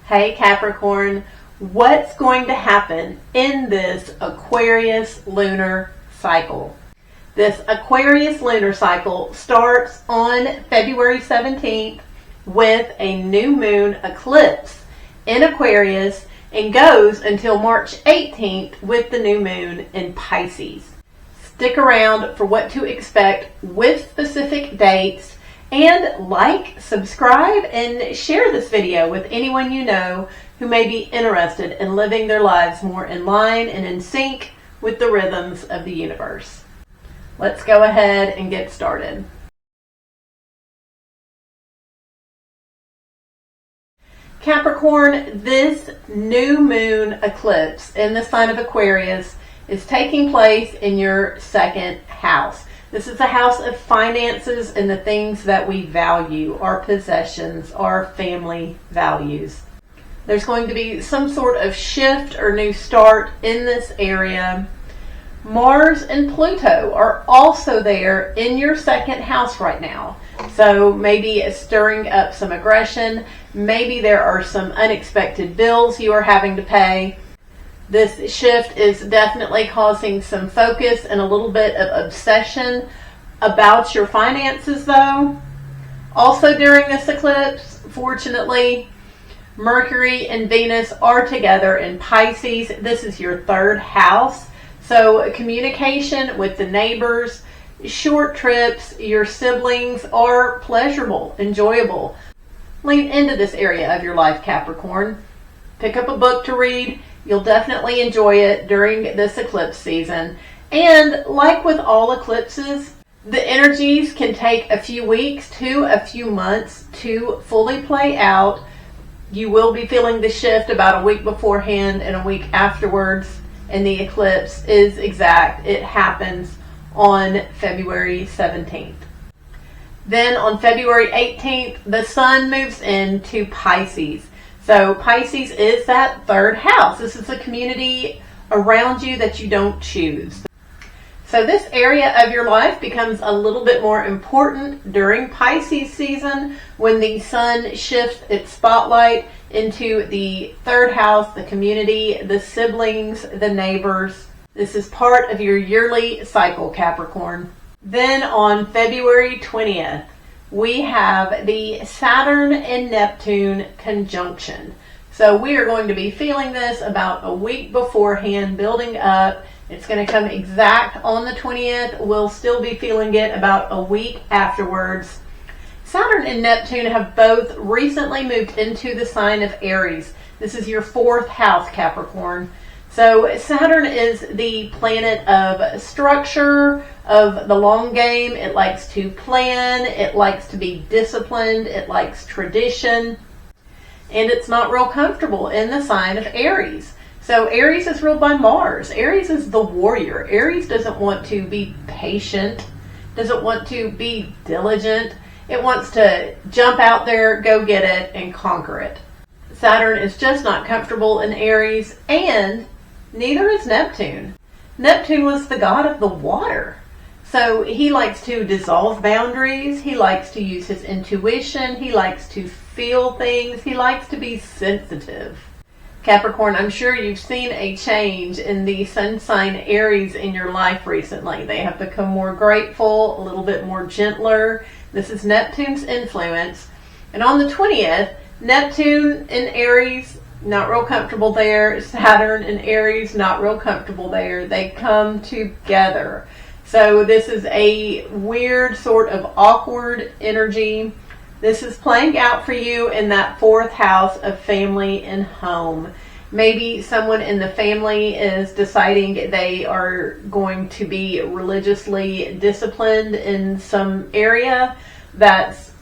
Hey Capricorn, what's going to happen in this Aquarius lunar cycle? This Aquarius lunar cycle starts on February 17th with a new moon eclipse in Aquarius and goes until March 18th with the new moon in Pisces. Stick around for what to expect with specific dates, and like, subscribe, and share this video with anyone you know who may be interested in living their lives more in line and in sync with the rhythms of the universe. Let's go ahead and get started. Capricorn, this new moon eclipse in the sign of Aquarius is taking place in your second house. This is the house of finances and the things that we value, our possessions, our family values. There's going to be some sort of shift or new start in this area. Mars and Pluto are also there in your second house right now. So maybe it's stirring up some aggression. Maybe there are some unexpected bills you are having to pay. This shift is definitely causing some focus and a little bit of obsession about your finances though. Also during this eclipse, fortunately, Mercury and Venus are together in Pisces. This is your third house. So communication with the neighbors, short trips, your siblings are pleasurable, enjoyable. Lean into this area of your life, Capricorn. Pick up a book to read. You'll definitely enjoy it during this eclipse season. And like with all eclipses, the energies can take a few weeks to a few months to fully play out. You will be feeling the shift about a week beforehand and a week afterwards. And the eclipse is exact. It happens on February 17th. Then on February 18th, the sun moves into Pisces. So Pisces is that third house. This is the community around you that you don't choose. So this area of your life becomes a little bit more important during Pisces season when the sun shifts its spotlight into the third house, the community, the siblings, the neighbors. This is part of your yearly cycle, Capricorn. Then on February 20th, we have the Saturn and Neptune conjunction. So we are going to be feeling this about a week beforehand, building up. It's going to come exact on the 20th. We'll still be feeling it about a week afterwards. Saturn and Neptune have both recently moved into the sign of Aries. This is your fourth house, Capricorn. So Saturn is the planet of structure, of the long game. It likes to plan. It likes to be disciplined. It likes tradition. And it's not real comfortable in the sign of Aries. So Aries is ruled by Mars. Aries is the warrior. Aries doesn't want to be patient, doesn't want to be diligent. It wants to jump out there, go get it, and conquer it. Saturn is just not comfortable in Aries, and neither is Neptune. Neptune was the god of the water. So he likes to dissolve boundaries. He likes to use his intuition. He likes to feel things. He likes to be sensitive. Capricorn, I'm sure you've seen a change in the sun sign Aries in your life recently. They have become more grateful, a little bit more gentler. This is Neptune's influence. And on the 20th, Neptune in Aries, not real comfortable there. Saturn and Aries, not real comfortable there. They come together. So this is a weird sort of awkward energy. This is playing out for you in that fourth house of family and home. Maybe someone in the family is deciding they are going to be religiously disciplined in some area that's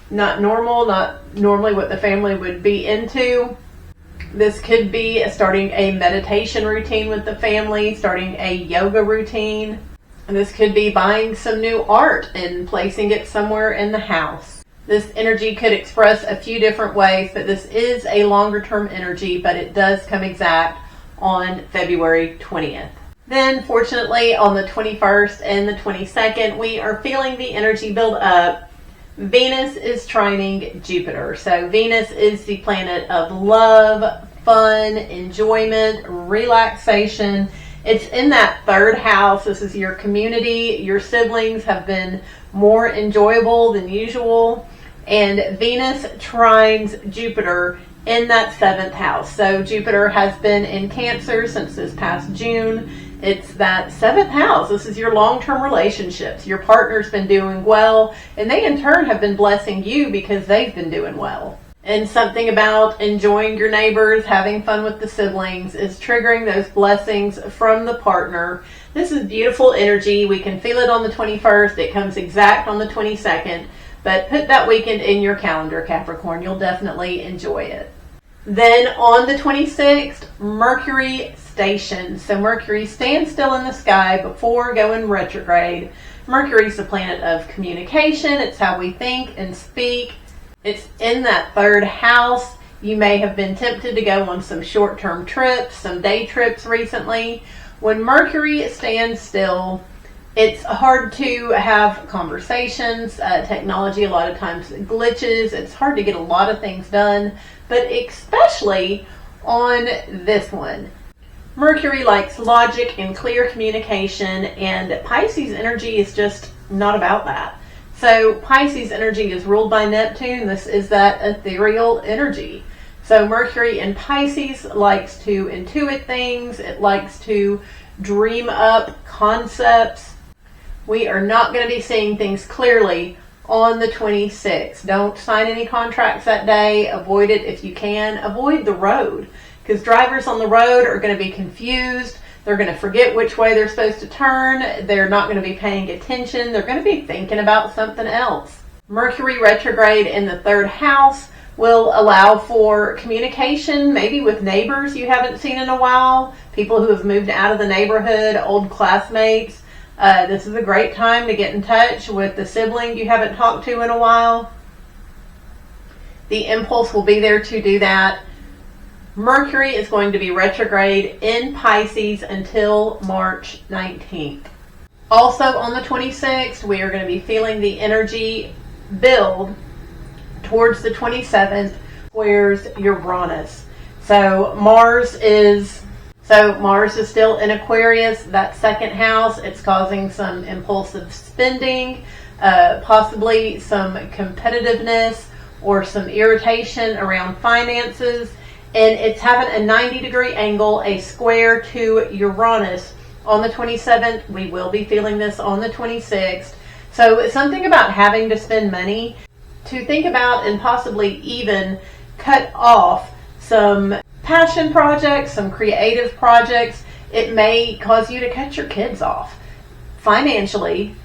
not normal, not normally what the family would be into. This could be starting a meditation routine with the family, starting a yoga routine. And this could be buying some new art and placing it somewhere in the house. This energy could express a few different ways, but this is a longer term energy, but it does come exact on February 20th. Then, fortunately, on the 21st and the 22nd, we are feeling the energy build up Venus is trining Jupiter. So Venus is the planet of love, fun, enjoyment, relaxation. It's in that third house. This is your community. Your siblings have been more enjoyable than usual. And Venus trines Jupiter in that seventh house. So Jupiter has been in Cancer since this past June. It's that seventh house. This is your long-term relationships. Your partner's been doing well, and they in turn have been blessing you because they've been doing well. And something about enjoying your neighbors, having fun with the siblings is triggering those blessings from the partner. This is beautiful energy. We can feel it on the 21st. It comes exact on the 22nd. But put that weekend in your calendar, Capricorn. You'll definitely enjoy it. Then on the 26th, Mercury stations. So Mercury stands still in the sky before going retrograde. Mercury's the planet of communication. It's how we think and speak. It's in that third house. You may have been tempted to go on some short-term trips, some day trips recently. When Mercury stands still, it's hard to have conversations. Technology a lot of times glitches. It's hard to get a lot of things done, but especially on this one. Mercury likes logic and clear communication, and Pisces energy is just not about that. So Pisces energy is ruled by Neptune. This is that ethereal energy. So Mercury in Pisces likes to intuit things. It likes to dream up concepts. We are not going to be seeing things clearly on the 26th. Don't sign any contracts that day. Avoid it if you can. Avoid the road, because drivers on the road are going to be confused. They're going to forget which way they're supposed to turn. They're not going to be paying attention. They're going to be thinking about something else. Mercury retrograde in the third house will allow for communication, maybe with neighbors you haven't seen in a while, people who have moved out of the neighborhood, old classmates. This is a great time to get in touch with the sibling you haven't talked to in a while. The impulse will be there to do that. Mercury is going to be retrograde in Pisces until March 19th. Also on the 26th, we are going to be feeling the energy build towards the 27th, where's Uranus. So Mars is still in Aquarius, that second house. It's causing some impulsive spending, possibly some competitiveness or some irritation around finances. And it's having a 90-degree angle, a square to Uranus on the 27th. We will be feeling this on the 26th. So it's something about having to spend money, to think about and possibly even cut off some passion projects, some creative projects. It may cause you to cut your kids off. Financially,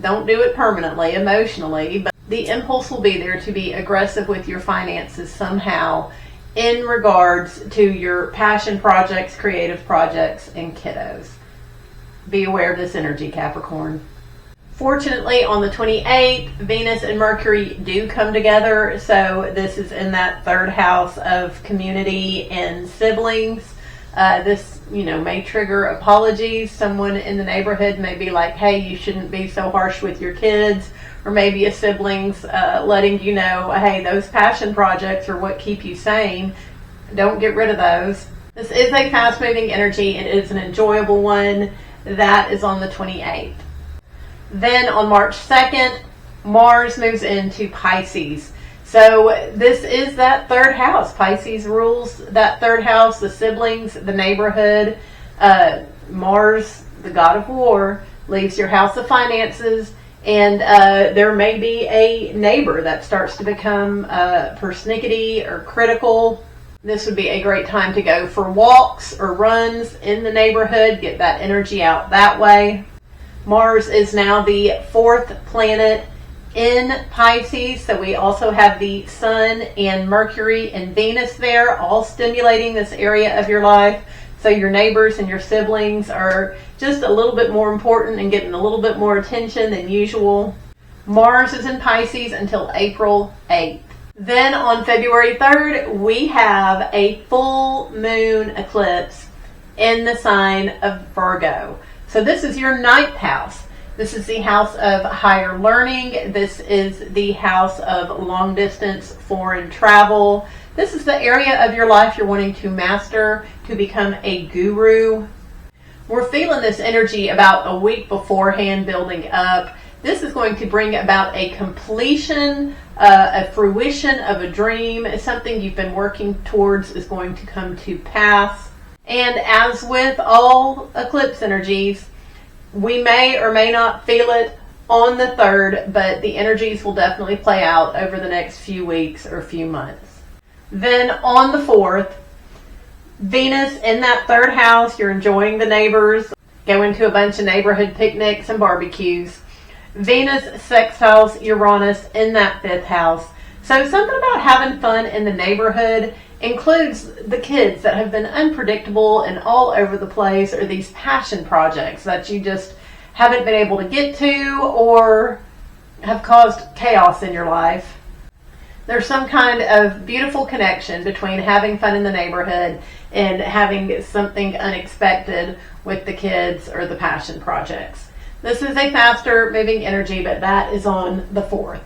don't do it permanently, emotionally, but the impulse will be there to be aggressive with your finances somehow in regards to your passion projects, creative projects, and kiddos. Be aware of this energy, Capricorn. Fortunately, on the 28th, Venus and Mercury do come together, so this is in that third house of community and siblings. This, may trigger apologies. Someone in the neighborhood may be like, hey, you shouldn't be so harsh with your kids. Or maybe a sibling's letting you know, hey, those passion projects are what keep you sane. Don't get rid of those. This is a fast-moving energy. It is an enjoyable one. That is on the 28th. Then on March 2nd, Mars moves into Pisces. So this is that third house. Pisces rules that third house, the siblings, the neighborhood. Mars, the god of war, leaves your house of finances. And there may be a neighbor that starts to become persnickety or critical. This would be a great time to go for walks or runs in the neighborhood, get that energy out that way. Mars is now the fourth planet in Pisces, so we also have the Sun and Mercury and Venus there, all stimulating this area of your life. So your neighbors and your siblings are just a little bit more important and getting a little bit more attention than usual. Mars is in Pisces until April 8th. Then on February 3rd, we have a full moon eclipse in the sign of Virgo. So this is your ninth house. This is the house of higher learning. This is the house of long distance foreign travel. This is the area of your life you're wanting to master, to become a guru. We're feeling this energy about a week beforehand building up. This is going to bring about a completion, a fruition of a dream. Something you've been working towards is going to come to pass. And as with all eclipse energies, we may or may not feel it on the 3rd, but the energies will definitely play out over the next few weeks or few months. Then on the 4th, Venus in that 3rd house, you're enjoying the neighbors, going to a bunch of neighborhood picnics and barbecues. Venus sextiles Uranus in that 5th house. So something about having fun in the neighborhood includes the kids that have been unpredictable and all over the place, or these passion projects that you just haven't been able to get to or have caused chaos in your life. There's some kind of beautiful connection between having fun in the neighborhood and having something unexpected with the kids or the passion projects. This is a faster moving energy, but that is on the 4th.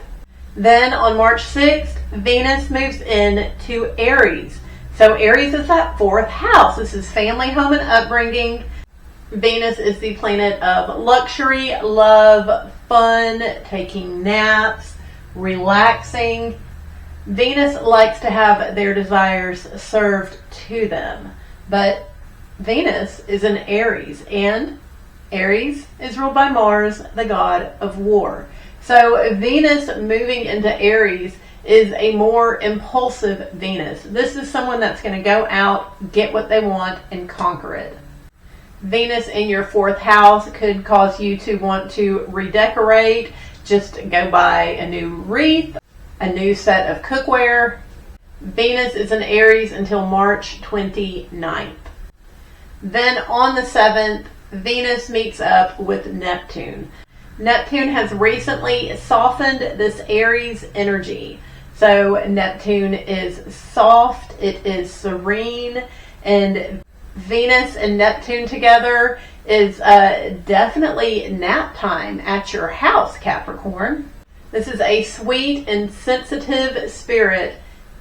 Then on March 6th, Venus moves in to Aries. So Aries is that 4th house. This is family, home, and upbringing. Venus is the planet of luxury, love, fun, taking naps, relaxing. Venus likes to have their desires served to them. But Venus is in Aries, and Aries is ruled by Mars, the god of war. So Venus moving into Aries is a more impulsive Venus. This is someone that's going to go out, get what they want, and conquer it. Venus in your 4th house could cause you to want to redecorate, just go buy a new wreath, a new set of cookware. Venus is in Aries until March 29th. Then on the 7th, Venus meets up with Neptune. Neptune has recently softened this Aries energy. So Neptune is soft, it is serene, and Venus and Neptune together is definitely nap time at your house, Capricorn. This is a sweet and sensitive spirit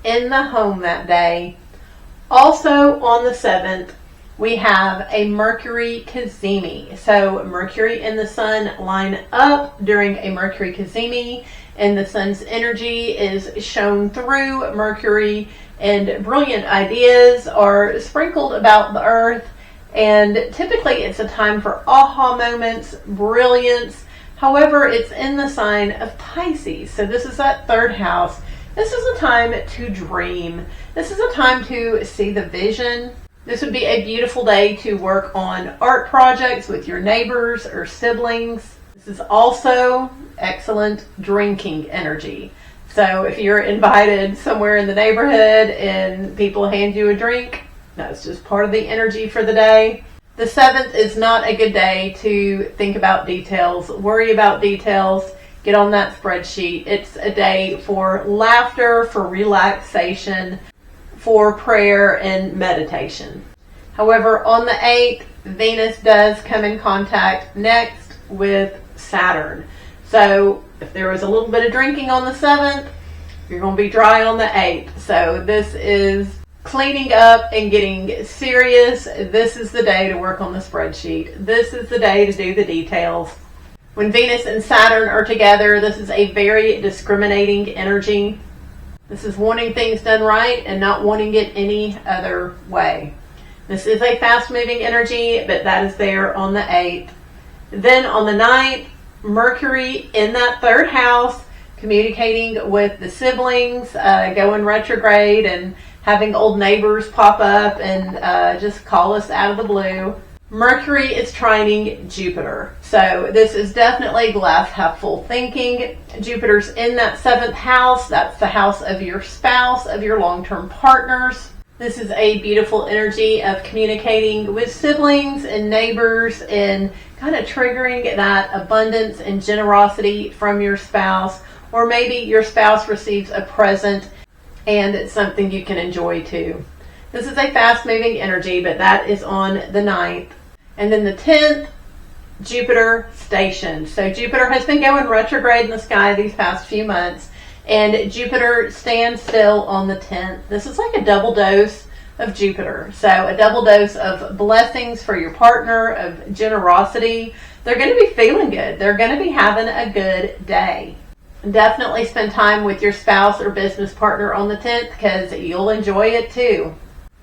in the home that day. Also on the 7th, we have a Mercury cazimi. So Mercury and the Sun line up during a Mercury cazimi, and the Sun's energy is shown through Mercury, and brilliant ideas are sprinkled about the earth. And typically it's a time for aha moments, brilliance. However, it's in the sign of Pisces. So this is that 3rd house. This is a time to dream. This is a time to see the vision. This would be a beautiful day to work on art projects with your neighbors or siblings. This is also excellent drinking energy. So if you're invited somewhere in the neighborhood and people hand you a drink, that's just part of the energy for the day. The 7th is not a good day to think about details, worry about details, get on that spreadsheet. It's a day for laughter, for relaxation, for prayer and meditation. However, on the 8th, Venus does come in contact next with Saturn. So if there was a little bit of drinking on the 7th, you're going to be dry on the 8th. So this is cleaning up and getting serious. This is the day to work on the spreadsheet. This is the day to do the details. When Venus and Saturn are together, this is a very discriminating energy. This is wanting things done right and not wanting it any other way. This is a fast-moving energy, but that is there on the 8th. Then on the 9th, Mercury in that 3rd house, communicating with the siblings, going retrograde and having old neighbors pop up and just call us out of the blue. Mercury is trining Jupiter. So this is definitely glass half full thinking. Jupiter's in that 7th house. That's the house of your spouse, of your long-term partners. This is a beautiful energy of communicating with siblings and neighbors and kind of triggering that abundance and generosity from your spouse. Or maybe your spouse receives a present and it's something you can enjoy too. This is a fast-moving energy, but that is on the 9th. And then the 10th, Jupiter stationed. So Jupiter has been going retrograde in the sky these past few months, and Jupiter stands still on the 10th. This is like a double dose of Jupiter. So a double dose of blessings for your partner, of generosity. They're going to be feeling good. They're going to be having a good day. Definitely spend time with your spouse or business partner on the 10th because you'll enjoy it too.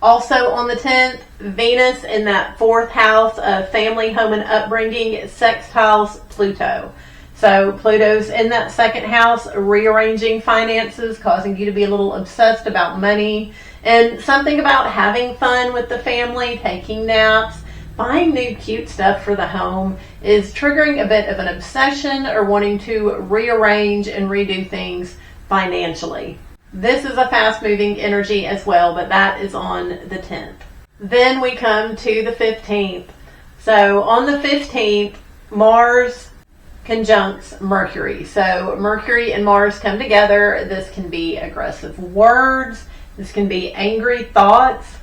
Also on the 10th, Venus in that 4th house of family, home, and upbringing sextiles Pluto. So Pluto's in that 2nd house, rearranging finances, causing you to be a little obsessed about money, and something about having fun with the family, taking naps, buying new cute stuff for the home is triggering a bit of an obsession or wanting to rearrange and redo things financially. This is a fast-moving energy as well, but that is on the 10th. Then we come to the 15th. So on the 15th, Mars conjuncts Mercury. So Mercury and Mars come together. This can be aggressive words. This can be angry thoughts.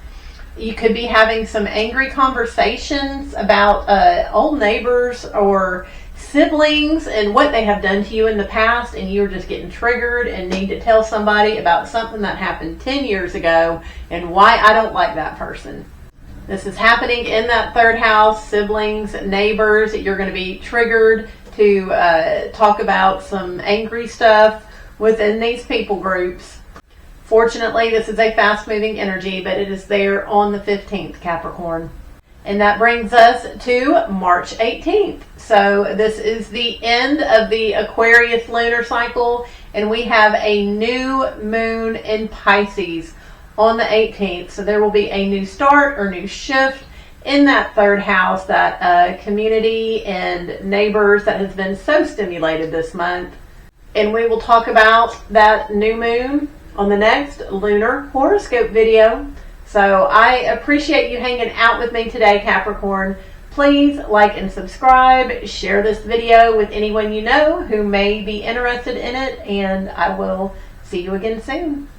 You could be having some angry conversations about old neighbors or siblings and what they have done to you in the past, and you're just getting triggered and need to tell somebody about something that happened 10 years ago and why I don't like that person. This is happening in that 3rd house, siblings, neighbors. You're going to be triggered to talk about some angry stuff within these people groups. Fortunately, this is a fast-moving energy, but it is there on the 15th, Capricorn. And that brings us to March 18th. So this is the end of the Aquarius lunar cycle, and we have a new moon in Pisces on the 18th. So there will be a new start or new shift in that 3rd house, that community and neighbors that has been so stimulated this month. And we will talk about that new moon on the next lunar horoscope video. So I appreciate you hanging out with me today, Capricorn. Please like and subscribe, share this video with anyone you know who may be interested in it, and I will see you again soon.